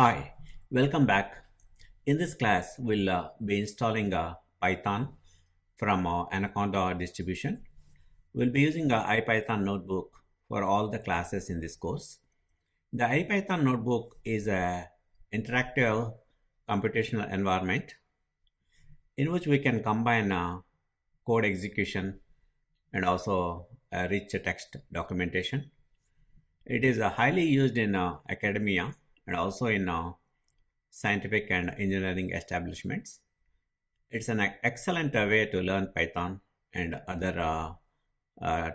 Hi, welcome back. In this class, we'll be installing Python from Anaconda distribution. We'll be using IPython notebook for all the classes in this course. The IPython notebook is a interactive computational environment in which we can combine code execution and also rich text documentation. It is highly used in academia and also in scientific and engineering establishments. It's an excellent way to learn Python and other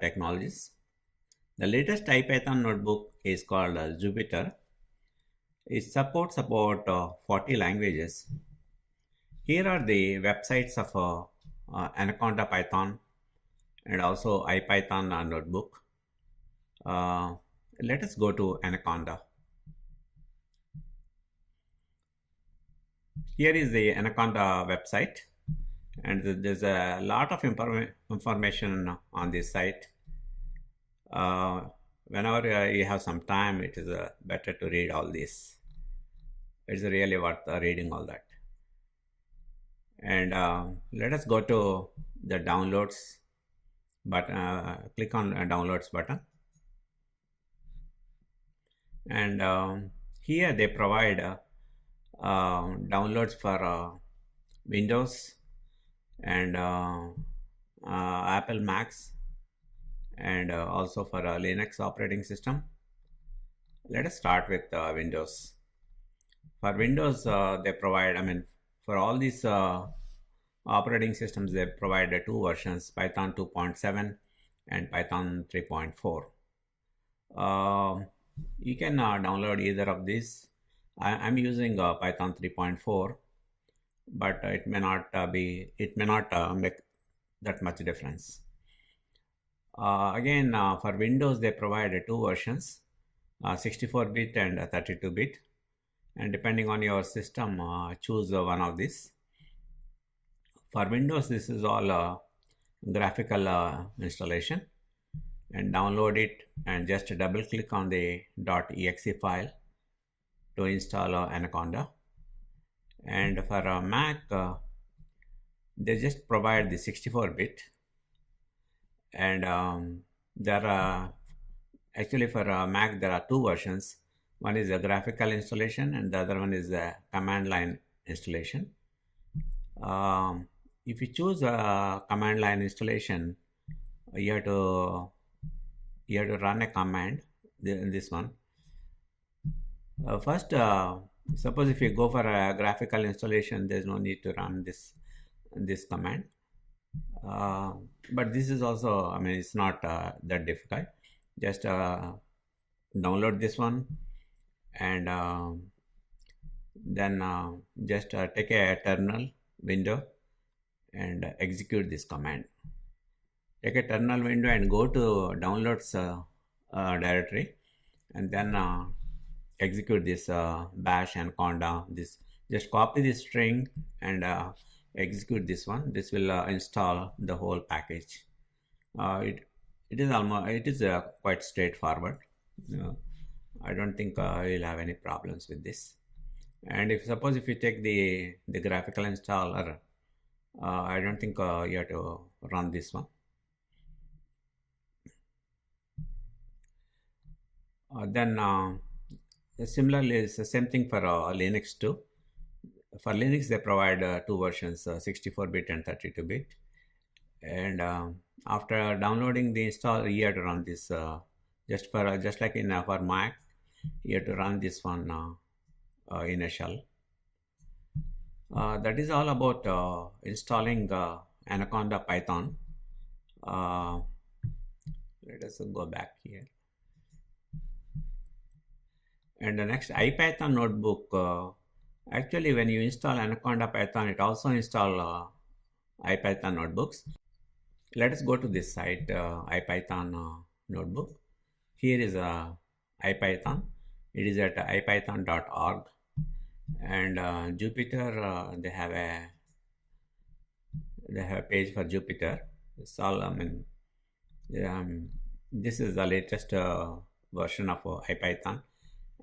technologies. The latest IPython notebook is called Jupyter. It supports about 40 languages. Here are the websites of Anaconda Python and also IPython notebook. Let us go to Anaconda. Here is the Anaconda website, and there's a lot of information on this site. Whenever you have some time, it is better to read all this. It's really worth reading all that. And let us go to the downloads button. Click on downloads button, and here they provide downloads for Windows and Apple Macs, and also for a Linux operating system. Let us start with Windows. For Windows, they provide, for all these operating systems, they provide two versions, Python 2.7 and Python 3.4. You can download either of these. I'm using Python 3.4, but it may not make that much difference. Again, for Windows, they provide two versions, 64-bit and 32-bit. And depending on your system, choose one of these. For Windows, this is all graphical installation. And download it and just double click on the .exe file to install Anaconda. And for Mac, they just provide the 64-bit. And there are actually for Mac there are two versions. One is a graphical installation and the other one is a command line installation. If you choose a command line installation, you have to run a command in this one. First, suppose if you go for a graphical installation, there's no need to run this command. But this is also, it's not that difficult. Just download this one, and then just take a terminal window and execute this command. Take a terminal window and go to downloads directory, and then execute this bash anaconda. This just copy this string and execute this one. This will install the whole package. It is quite straightforward. I don't think you'll have any problems with this. And if you take the graphical installer, I don't think you have to run this one. Then similarly, it's the same thing for Linux too. For Linux, they provide two versions, 64-bit and 32-bit. And after downloading the install, you have to run this just like in for Mac. You have to run this one in a shell. That is all about installing Anaconda Python. Let us go back here. And the next IPython notebook. Actually, when you install Anaconda Python, it also installs IPython notebooks. Let us go to this site, IPython notebook. Here is IPython. It is at ipython.org. And Jupyter, they have a page for Jupyter. It's all, this is the latest version of IPython,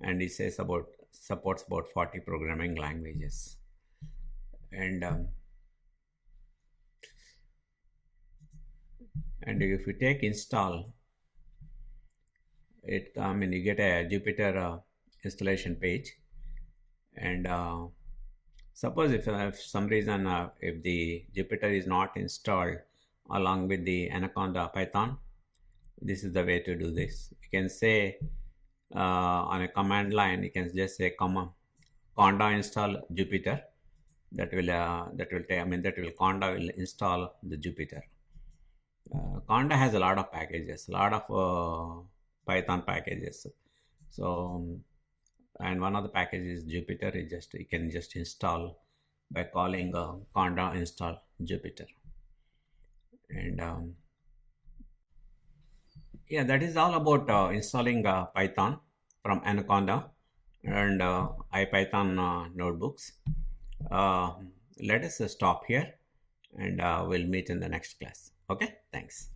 and it says about supports about 40 programming languages. And if you take install, you get a Jupyter installation page. And suppose if some reason if the Jupyter is not installed along with the Anaconda Python, this is the way to do this. You can say on a command line, you can just say conda install Jupyter. Conda will install the Jupyter. Conda has a lot of packages, a lot of Python packages. So, and one of the packages is Jupyter. You can just install by calling conda install Jupyter. And yeah, that is all about installing Python from Anaconda and IPython notebooks. Let us stop here, and we'll meet in the next class. Okay, thanks.